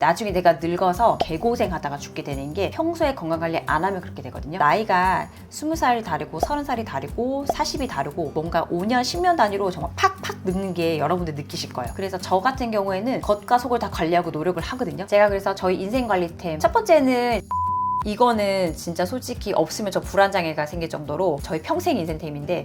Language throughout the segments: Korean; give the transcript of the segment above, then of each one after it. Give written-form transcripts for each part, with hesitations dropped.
나중에 내가 늙어서 개고생하다가 죽게 되는 게 평소에 건강관리 안 하면 그렇게 되거든요. 나이가 20살이 다르고 30살이 다르고 40이 다르고 뭔가 5년, 10년 단위로 정말 팍팍 늙는 게 여러분들 느끼실 거예요. 그래서 저 같은 경우에는 겉과 속을 다 관리하고 노력을 하거든요. 제가 그래서 저희 인생관리템 첫 번째는 이거는 진짜 솔직히 없으면 저 불안장애가 생길 정도로 저희 평생 인생템인데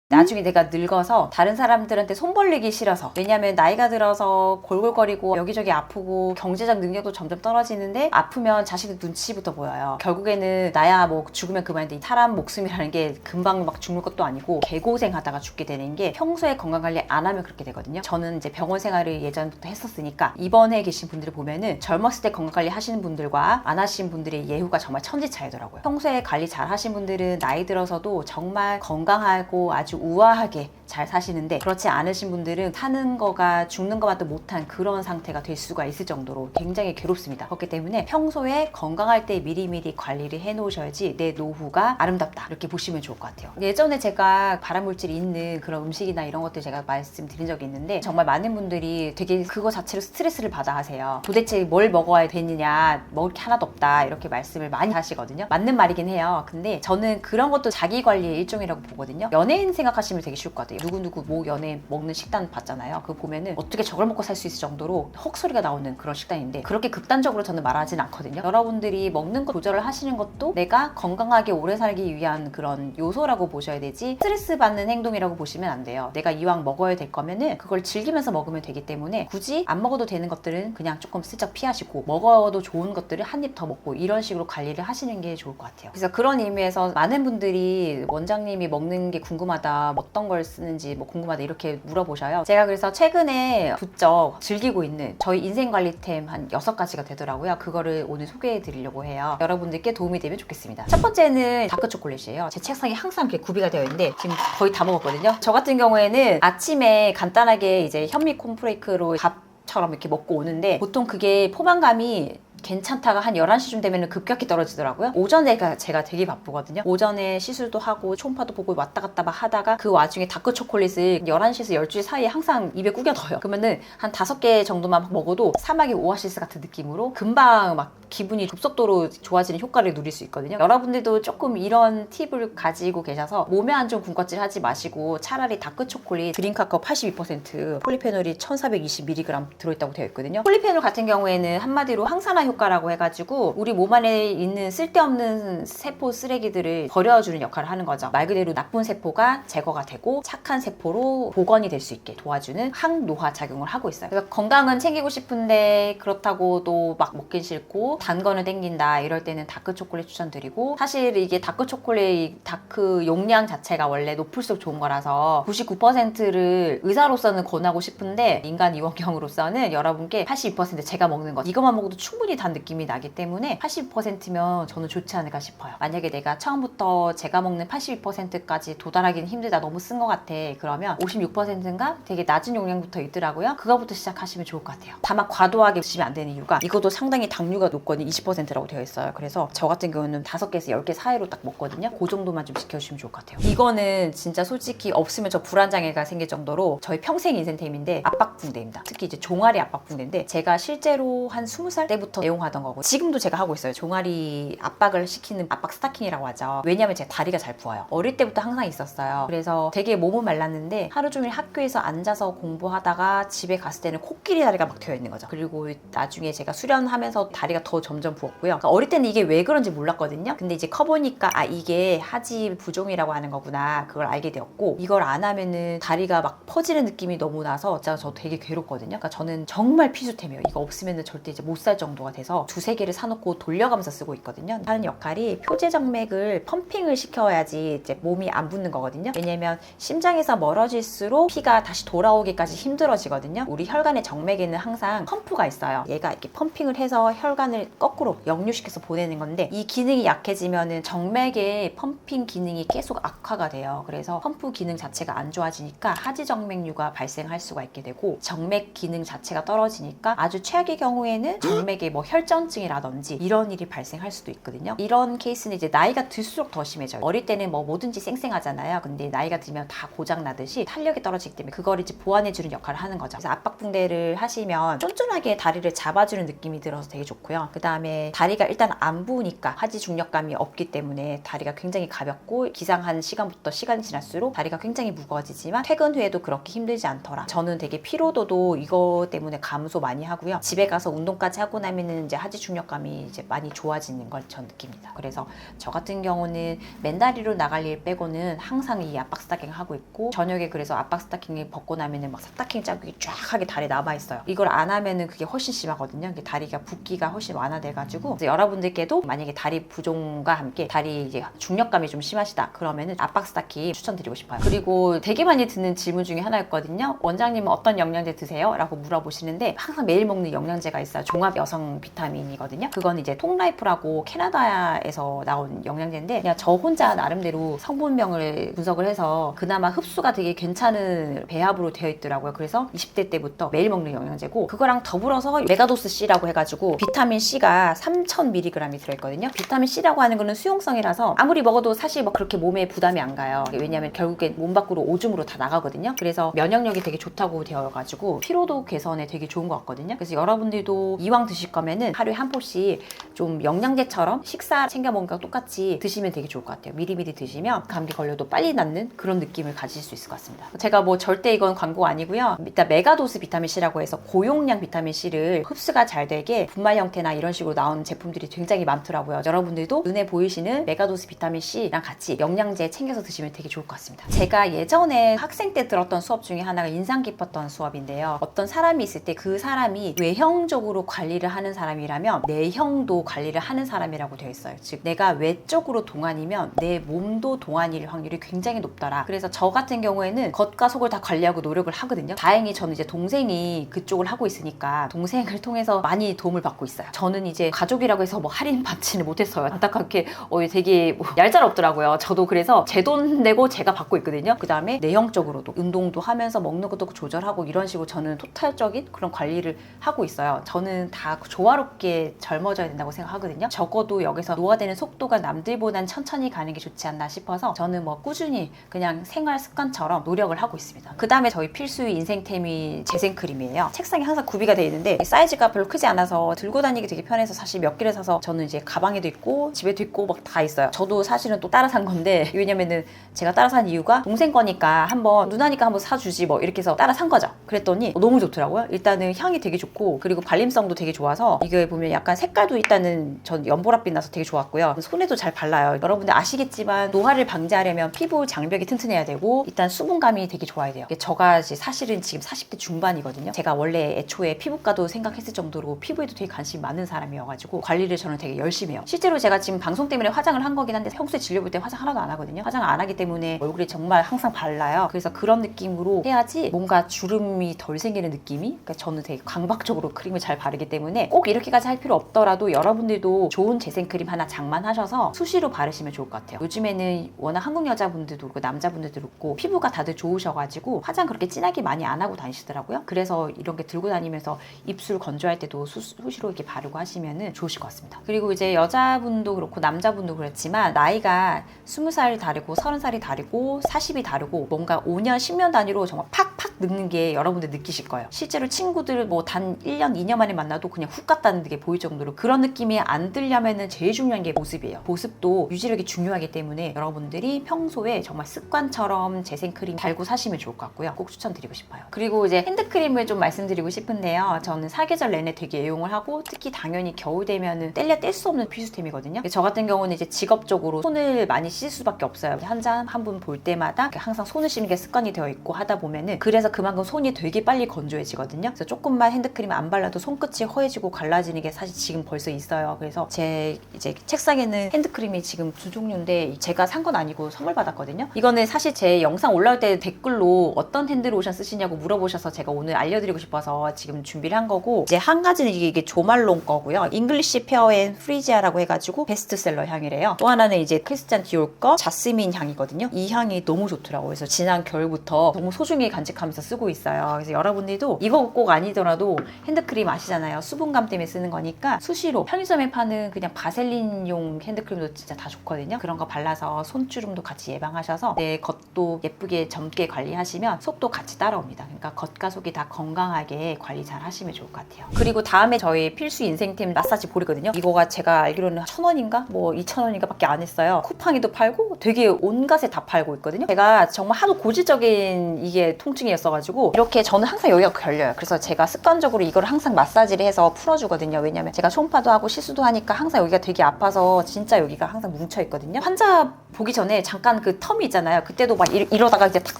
나중에 내가 늙어서 다른 사람들한테 손 벌리기 싫어서, 왜냐면 나이가 들어서 골골거리고 여기저기 아프고 경제적 능력도 점점 떨어지는데 아프면 자식들 눈치부터 보여요. 결국에는 나야 뭐 죽으면 그만인데 이 사람 목숨이라는 게 금방 막 죽는 것도 아니고 개고생하다가 죽게 되는 게 평소에 건강관리 안 하면 그렇게 되거든요. 저는 이제 병원 생활을 예전부터 했었으니까 입원해 계신 분들을 보면은 젊었을 때 건강관리 하시는 분들과 안 하신 분들의 예후가 정말 천지 차이더라고요. 평소에 관리 잘 하신 분들은 나이 들어서도 정말 건강하고 아주 우아하게 잘 사시는데, 그렇지 않으신 분들은 사는 거가 죽는 것만도 못한 그런 상태가 될 수가 있을 정도로 굉장히 괴롭습니다. 그렇기 때문에 평소에 건강할 때 미리미리 관리를 해 놓으셔야지 내 노후가 아름답다, 이렇게 보시면 좋을 것 같아요. 예전에 제가 발암물질이 있는 그런 음식이나 이런 것들 제가 말씀드린 적이 있는데, 정말 많은 분들이 되게 그거 자체로 스트레스를 받아 하세요. 도대체 뭘 먹어야 되느냐, 먹을 게 하나도 없다, 이렇게 말씀을 많이 하시거든요. 맞는 말이긴 해요. 근데 저는 그런 것도 자기 관리의 일종이라고 보거든요. 연예인 생각하시면 되게 쉬울 것 같아요. 누구누구 뭐 연예인 먹는 식단 봤잖아요. 그거 보면은 어떻게 저걸 먹고 살 수 있을 정도로 헉소리가 나오는 그런 식단인데, 그렇게 극단적으로 저는 말하진 않거든요. 여러분들이 먹는 거 조절을 하시는 것도 내가 건강하게 오래 살기 위한 그런 요소라고 보셔야 되지, 스트레스 받는 행동이라고 보시면 안 돼요. 내가 이왕 먹어야 될 거면은 그걸 즐기면서 먹으면 되기 때문에 굳이 안 먹어도 되는 것들은 그냥 조금 슬쩍 피하시고, 먹어도 좋은 것들을 한 입 더 먹고, 이런 식으로 관리를 하시는 게 좋을 것 같아요. 그래서 그런 의미에서 많은 분들이 원장님이 먹는 게 궁금하다, 어떤 걸 쓰는지 뭐 궁금하다, 이렇게 물어보셔요. 제가 그래서 최근에 부쩍 즐기고 있는 저희 인생관리템 한 6가지가 되더라고요. 그거를 오늘 소개해 드리려고 해요. 여러분들께 도움이 되면 좋겠습니다. 첫 번째는 다크초콜릿이에요. 제 책상에 항상 이렇게 구비가 되어 있는데 지금 거의 다 먹었거든요. 저 같은 경우에는 아침에 간단하게 이제 현미 콘프레이크로 밥처럼 이렇게 먹고 오는데, 보통 그게 포만감이 괜찮다가 한 11시쯤 되면 급격히 떨어지더라고요. 오전에 제가 되게 바쁘거든요. 오전에 시술도 하고 초음파도 보고 왔다 갔다 막 하다가 그 와중에 다크 초콜릿을 11시에서 12시 사이에 항상 입에 꾸겨 넣어요. 그러면은 한 5개 정도만 먹어도 사막의 오아시스 같은 느낌으로 금방 막 기분이 급속도로 좋아지는 효과를 누릴 수 있거든요. 여러분들도 조금 이런 팁을 가지고 계셔서 몸에 안 좋은 군것질 하지 마시고 차라리 다크 초콜릿 드링카카오 82% 폴리페놀이 1420mg 들어있다고 되어 있거든요. 폴리페놀 같은 경우에는 한마디로 항산화 효과라고 해가지고 우리 몸 안에 있는 쓸데없는 세포 쓰레기들을 버려주는 역할을 하는 거죠. 말 그대로 나쁜 세포가 제거가 되고 착한 세포로 복원이 될 수 있게 도와주는 항노화 작용을 하고 있어요. 그래서 건강은 챙기고 싶은데 그렇다고 또 막 먹긴 싫고 단 거는 땡긴다, 이럴 때는 다크 초콜릿 추천드리고, 사실 이게 다크 초콜릿 다크 용량 자체가 원래 높을수록 좋은 거라서 99%를 의사로서는 권하고 싶은데 인간 이원경으로서는 여러분께 82% 제가 먹는 것, 이것만 먹어도 충분히 단 느낌이 나기 때문에 82%면 저는 좋지 않을까 싶어요. 만약에 내가 처음부터 제가 먹는 82%까지 도달하기는 힘들다, 너무 쓴 것 같아, 그러면 56%인가 되게 낮은 용량부터 있더라고요. 그거부터 시작하시면 좋을 것 같아요. 다만 과도하게 드시면 안 되는 이유가, 이것도 상당히 당류가 높거든요. 20%라고 되어 있어요. 그래서 저 같은 경우는 5개에서 10개 사이로 딱 먹거든요. 그 정도만 좀 지켜주시면 좋을 것 같아요. 이거는 진짜 솔직히 없으면 저 불안장애가 생길 정도로 저희 평생 인생템인데, 압박붕대입니다. 특히 이제 종아리 압박붕대인데, 제가 실제로 한 20살 때부터 애용하던 거고 지금도 제가 하고 있어요. 종아리 압박을 시키는 압박 스타킹이라고 하죠. 왜냐면 제 다리가 잘 부어요. 어릴 때부터 항상 있었어요. 그래서 되게 몸은 말랐는데 하루 종일 학교에서 앉아서 공부하다가 집에 갔을 때는 코끼리 다리가 막 되어 있는 거죠. 그리고 나중에 제가 수련하면서 다리가 더 점점 부었고요. 그러니까 어릴 때는 이게 왜 그런지 몰랐거든요. 근데 이제 커보니까 이게 하지 부종이라고 하는 거구나, 그걸 알게 되었고, 이걸 안 하면은 다리가 막 퍼지는 느낌이 너무 나서 진짜 저 되게 괴롭거든요. 그러니까 저는 정말 필수템이에요. 이거 없으면은 절대 이제 못 살 정도가 돼서 2-3개를 사놓고 돌려가면서 쓰고 있거든요. 하는 역할이 표재정맥을 펌핑을 시켜야지 이제 몸이 안 붓는 거거든요. 왜냐면 심장에서 멀어질수록 피가 다시 돌아오기까지 힘들어지거든요. 우리 혈관의 정맥에는 항상 펌프가 있어요. 얘가 이렇게 펌핑을 해서 혈관을 혈관을 거꾸로 역류시켜서 보내는 건데 이 기능이 약해지면은 정맥의 펌핑 기능이 계속 악화가 돼요. 그래서 펌프 기능 자체가 안 좋아지니까 하지정맥류가 발생할 수가 있게 되고 정맥 기능 자체가 떨어지니까 아주 최악의 경우에는 정맥에 뭐 혈전증이라든지 이런 일이 발생할 수도 있거든요. 이런 케이스는 이제 나이가 들수록 더 심해져요. 어릴 때는 뭐 뭐든지 쌩쌩하잖아요. 근데 나이가 들면 다 고장 나듯이 탄력이 떨어지기 때문에 그걸 이제 보완해주는 역할을 하는 거죠. 그래서 압박붕대를 하시면 쫀쫀하게 다리를 잡아주는 느낌이 들어서 되게 좋고요. 그 다음에 다리가 일단 안 부으니까 하지 중력감이 없기 때문에 다리가 굉장히 가볍고 기상한 시간부터 시간이 지날수록 다리가 굉장히 무거워지지만 퇴근 후에도 그렇게 힘들지 않더라. 저는 되게 피로도도 이거 때문에 감소 많이 하고요. 집에 가서 운동까지 하고 나면은 이제 하지 중력감이 이제 많이 좋아지는 걸 전 느낍니다. 그래서 저 같은 경우는 맨다리로 나갈 일 빼고는 항상 이 압박 스타킹을 하고 있고 저녁에 그래서 압박 스타킹을 벗고 나면은 막 스타킹 자국이 쫙 하게 다리에 남아 있어요. 이걸 안 하면은 그게 훨씬 심하거든요. 다리가 붓기가 훨씬 완화돼가지고 여러분들께도 만약에 다리 부종과 함께 다리 이제 중력감이 좀 심하시다 그러면은 압박 스타킹 추천드리고 싶어요. 그리고 되게 많이 듣는 질문 중에 하나였거든요. 원장님은 어떤 영양제 드세요? 라고 물어보시는데 항상 매일 먹는 영양제가 있어요. 종합 여성 비타민이거든요. 그건 이제 톡라이프라고 캐나다에서 나온 영양제인데 그냥 저 혼자 나름대로 성분명을 분석을 해서 그나마 흡수가 되게 괜찮은 배합으로 되어 있더라고요. 그래서 20대 때부터 매일 먹는 영양제고 그거랑 더불어서 메가도스 C라고 해가지고 비타민 C가 3000mg이 들어있거든요. 비타민 C라고 하는 거는 수용성이라서 아무리 먹어도 사실 뭐 그렇게 몸에 부담이 안 가요. 왜냐하면 결국에 몸 밖으로 오줌으로 다 나가거든요. 그래서 면역력이 되게 좋다고 되어가지고 피로도 개선에 되게 좋은 것 같거든요. 그래서 여러분들도 이왕 드실 거면은 하루에 한 포씩 좀 영양제처럼 식사 챙겨 먹는 거 똑같이 드시면 되게 좋을 것 같아요. 미리미리 드시면 감기 걸려도 빨리 낫는 그런 느낌을 가지실 수 있을 것 같습니다. 제가 뭐 절대 이건 광고 아니고요. 일단 메가도스 비타민 C라고 해서 고용량 비타민 C를 흡수가 잘 되게 분말 형태나 이런 식으로 나오는 제품들이 굉장히 많더라고요. 여러분들도 눈에 보이시는 메가도스 비타민 C랑 같이 영양제 챙겨서 드시면 되게 좋을 것 같습니다. 제가 예전에 학생 때 들었던 수업 중에 하나가 인상 깊었던 수업인데요. 어떤 사람이 있을 때 그 사람이 외형적으로 관리를 하는 사람이라면 내형도 관리를 하는 사람이라고 되어 있어요. 즉 내가 외적으로 동안이면 내 몸도 동안일 확률이 굉장히 높더라. 그래서 저 같은 경우에는 겉과 속을 다 관리하고 노력을 하거든요. 다행히 저는 이제 동생이 그쪽을 하고 있으니까 동생을 통해서 많이 도움을 받고 있어요. 저는 이제 가족이라고 해서 뭐 할인 받지는 못했어요. 안타깝게 되게 얄짤없더라고요. 저도 그래서 제 돈 내고 제가 받고 있거든요. 그 다음에 내형적으로도 운동도 하면서 먹는 것도 조절하고 이런 식으로 저는 토탈적인 그런 관리를 하고 있어요. 저는 다 조화롭게 젊어져야 된다고 생각하거든요. 적어도 여기서 노화되는 속도가 남들보단 천천히 가는 게 좋지 않나 싶어서 저는 뭐 꾸준히 그냥 생활 습관처럼 노력을 하고 있습니다. 그 다음에 저희 필수 인생템이 재생크림이에요. 책상에 항상 구비가 되어 있는데 사이즈가 별로 크지 않아서 들고 다니기 되게 편해서 사실 몇 개를 사서 저는 이제 가방에도 있고 집에도 있고 막 다 있어요. 저도 사실은 또 따라 산 건데 왜냐면은 제가 따라 산 이유가 동생 거니까 한번 누나니까 한번 사주지 뭐 이렇게 해서 따라 산 거죠. 그랬더니 너무 좋더라고요. 일단은 향이 되게 좋고 그리고 발림성도 되게 좋아서 이게 보면 약간 색깔도 일단은 전 연보라빛 나서 되게 좋았고요. 손에도 잘 발라요. 여러분들 아시겠지만 노화를 방지하려면 피부 장벽이 튼튼해야 되고 일단 수분감이 되게 좋아야 돼요. 저가 사실은 지금 40대 중반이거든요. 제가 원래 애초에 피부과도 생각했을 정도로 피부에도 되게 관심이 많은 사람이어가지고 관리를 저는 되게 열심히 해요. 실제로 제가 지금 방송 때문에 화장을 한 거긴 한데 평소에 진료 볼 때 화장 하나도 안 하거든요. 화장을 안 하기 때문에 얼굴이 정말 항상 발라요. 그래서 그런 느낌으로 해야지 뭔가 주름이 덜 생기는 느낌이 그러니까 저는 되게 강박적으로 크림을 잘 바르기 때문에 꼭 이렇게까지 할 필요 없더라도 여러분들도 좋은 재생크림 하나 장만하셔서 수시로 바르시면 좋을 것 같아요. 요즘에는 워낙 한국 여자분들도 그렇고 남자분들도 그렇고 피부가 다들 좋으셔가지고 화장 그렇게 진하게 많이 안 하고 다니시더라고요. 그래서 이런 게 들고 다니면서 입술 건조할 때도 수시로 이렇게 바르고 하시면 좋으실 것 같습니다. 그리고 이제 여자분도 그렇고 남자분도 그렇지만 나이가 20살 다르고 30살이 다르고 40이 다르고 뭔가 5년 10년 단위로 정말 팍팍 늙는 게 여러분들 느끼실 거예요. 실제로 친구들 뭐 단 1년 2년 만에 만나도 그냥 훅 갔다는 게 보일 정도로 그런 느낌이 안 들려면은 제일 중요한 게 보습이에요. 보습도 유지력이 중요하기 때문에 여러분들이 평소에 정말 습관처럼 재생크림 달고 사시면 좋을 것 같고요. 꼭 추천드리고 싶어요. 그리고 이제 핸드크림을 좀 말씀드리고 싶은데요. 저는 사계절 내내 되게 애용을 하고 특히 당연히 겨울 되면은 뗄래야 뗄 수 없는 필수템이거든요. 저 같은 경우는 이제 직업적으로 손을 많이 씻을 수밖에 없어요. 한 분 볼 때마다 항상 손을 씻는 게 습관이 되어 있고 하다 보면은 그래서 그만큼 손이 되게 빨리 건조해지거든요. 그래서 조금만 핸드크림 안 발라도 손끝이 허해지고 갈라지는 게 사실 지금 벌써 있어요. 그래서 제 이제 책상에는 핸드크림이 지금 두 종류인데 제가 산 건 아니고 선물 받았거든요. 이거는 사실 제 영상 올라올 때 댓글로 어떤 핸드로션 쓰시냐고 물어보셔서 제가 오늘 알려드리고 싶어서 지금 준비를 한 거고 이제 한 가지는 이게 조말론 거고요. 잉글리시 페어 앤 프리지아라고 해가지고 베스트셀러 향이래요. 또 하나는 이제 크리스찬 디올 거 자스민 향이거든요. 이 향이 너무 좋더라고요. 그래서 지난 겨울부터 너무 소중히 간직하면서 쓰고 있어요. 그래서 여러분들도 이거 꼭 아니더라도 핸드크림 아시잖아요. 수분감 때문에 쓰는 거니까 수시로 편의점에 파는 그냥 바셀린용 핸드크림도 진짜 다 좋거든요. 그런 거 발라서 손주름도 같이 예방하셔서 내 겉도 예쁘게 젊게 관리하시면 속도 같이 따라옵니다. 그러니까 겉과 속이 다 건강하게 관리 잘 하시면 좋을 것 같아요. 그리고 다음에 저희 필수 인생템 마사지 볼이거든요. 이거가 제가 알기로는 1,000원인가 뭐 2,000원인가 밖에 안 했어요. 쿠팡에도 팔고 되게 온갖에 다 팔고 있거든요. 제가 정말 하도 고질적인 이게 통증이었어가지고 이렇게 저는 항상 여기가 걸려요. 그래서 제가 습관적으로 이걸 항상 마사지를 해서 풀어주거든요. 왜냐면 제가 초음파도 하고 시술도 하니까 항상 여기가 되게 아파서 진짜 여기가 항상 뭉쳐있거든요. 환자 보기 전에 잠깐 그 텀이 있잖아요. 그때도 막 이러다가 이제 탁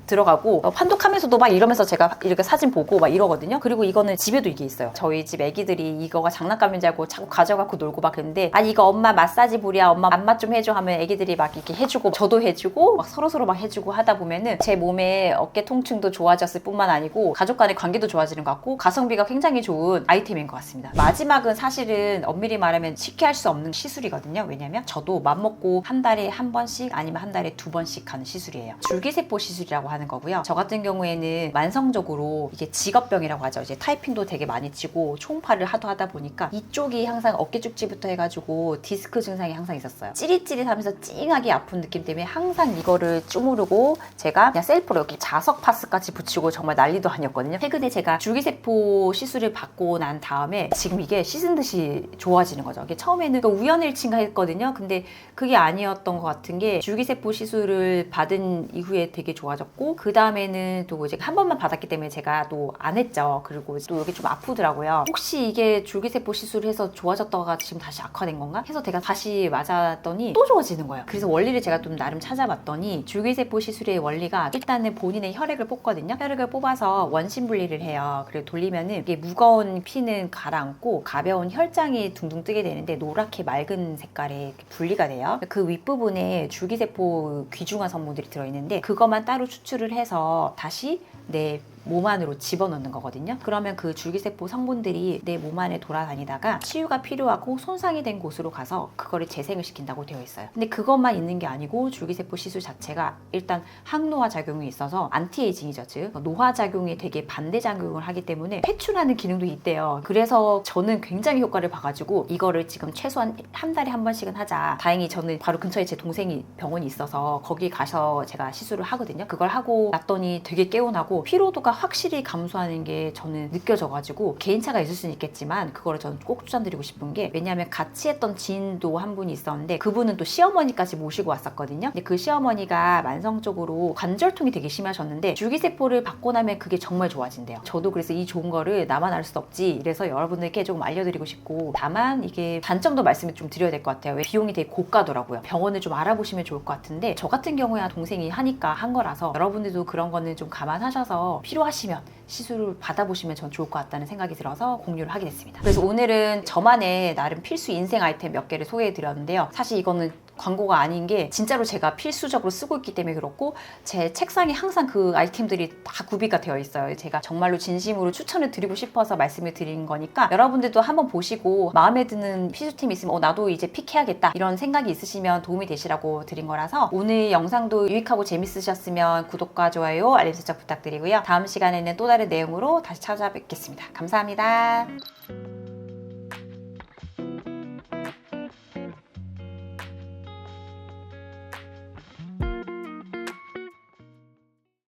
들어가고 판독하면서도 막 이러면서 제가 이렇게 사진 보고 막 이러거든요. 그리고 이거는 집에도 이게 있어요. 저희 집 애기들이 이거가 장난감인 줄 알고 자꾸 가져가고 놀고 막 그런데 아니 이거 엄마 마사지 볼이야 엄마 안마 좀 해줘 하면 애기들이 막 이렇게 해주고 저도 해주고 막 서로서로 막 해주고 하다 보면은 제 몸에 어깨 통증도 좋아졌을 뿐만 아니고 가족 간의 관계도 좋아지는 것 같고 가성비가 굉장히 좋은 아이템인 것 같습니다. 마지막은 사실은 엄밀히 말하면 쉽게 할 수 없는 시술이거든요. 왜냐면 저도 맘먹고 한 달에 한 번씩 아니면 한 달에 2번씩 하는 시술이에요. 줄기세포 시술이라고 하는 거고요. 저 같은 경우에는 만성적으로 이게 직업병이라고 하죠. 이제 타이핑도 되게 많이 치고 초음파를 하다 보니까 이쪽이 항상 어깨 쪽지부터 해가지고 디스크 증상이 항상 있었어요. 찌릿찌릿하면서 찡하게 아픈 느낌 때문에 항상 이거를 쭈무르고 제가 그냥 셀프로 이렇게 자석 파스까지 붙이고 정말 난리도 아니었거든요. 최근에 제가 줄기세포 시술을 받고 난 다음에 지금 이게 씻은 듯이 좋아지는 거죠. 이게 처음에는 우연일치인가 했거든요. 근데 그게 아니었던 것 같은 게 줄기세포 시술을 받은 이후에 되게 좋아졌고 그 다음에는 또 이제 한 번만 받았기 때문에 제가 또 안 했죠. 그리고 또 여기 좀 아프더라고요. 혹시 이게 줄기세포 시술을 해서 좋아졌다가 지금 다시 악화된 건가? 해서 제가 다시 맞았더니 또 좋아지는 거예요. 그래서 원리를 제가 좀 나름 찾아봤더니 줄기세포 시술의 원리가 일단은 본인의 혈액을 뽑거든요. 혈액을 뽑아서 원심 분리를 해요. 그리고 돌리면은 이게 무거운 피는 가라앉고 가벼운 혈장이 둥둥 뜨게 되는데 노랗게 맑은 색깔의 분리가 돼요. 그 윗부분에 줄기세포 귀중한 성분들이 들어있는데 그것만 따로 추출을 해서 다시 내 몸 안으로 집어넣는 거거든요. 그러면 그 줄기세포 성분들이 내 몸 안에 돌아다니다가 치유가 필요하고 손상이 된 곳으로 가서 그거를 재생을 시킨다고 되어 있어요. 근데 그것만 있는 게 아니고 줄기세포 시술 자체가 일단 항노화 작용이 있어서 안티에이징이죠. 즉 노화 작용에 되게 반대 작용을 하기 때문에 회춘하는 기능도 있대요. 그래서 저는 굉장히 효과를 봐가지고 이거를 지금 최소한 한 달에 한 번씩은 하자. 다행히 저는 바로 근처에 제 동생이 병원이 있어서 거기 가서 제가 시술을 하거든요. 그걸 하고 났더니 되게 개운하고 피로도가 확실히 감소하는 게 저는 느껴져가지고 개인차가 있을 수는 있겠지만 그거를 저는 꼭 추천드리고 싶은 게 왜냐하면 같이 했던 지인도 한 분이 있었는데 그분은 또 시어머니까지 모시고 왔었거든요. 근데 그 시어머니가 만성적으로 관절통이 되게 심하셨는데 줄기세포를 받고 나면 그게 정말 좋아진대요. 저도 그래서 이 좋은 거를 나만 알 수 없지 이래서 여러분들께 조금 알려드리고 싶고 다만 이게 단점도 말씀을 좀 드려야 될 것 같아요. 왜 비용이 되게 고가더라고요. 병원을 좀 알아보시면 좋을 것 같은데 저 같은 경우야 동생이 하니까 한 거라서 여러분들도 그런 거는 좀 감안하셔서 필요하시면 시술을 받아보시면 전 좋을 것 같다는 생각이 들어서 공유를 하게 됐습니다. 그래서 오늘은 저만의 나름 필수 인생 아이템 몇 개를 소개해 드렸는데요. 사실 이거는 광고가 아닌 게 진짜로 제가 필수적으로 쓰고 있기 때문에 그렇고 제 책상에 항상 그 아이템들이 다 구비가 되어 있어요. 제가 정말로 진심으로 추천을 드리고 싶어서 말씀을 드린 거니까 여러분들도 한번 보시고 마음에 드는 필수템이 있으면 나도 이제 픽해야겠다 이런 생각이 있으시면 도움이 되시라고 드린 거라서 오늘 영상도 유익하고 재밌으셨으면 구독과 좋아요 알림 설정 부탁드리고요. 다음 시간에는 또 다른 내용으로 다시 찾아뵙겠습니다. 감사합니다.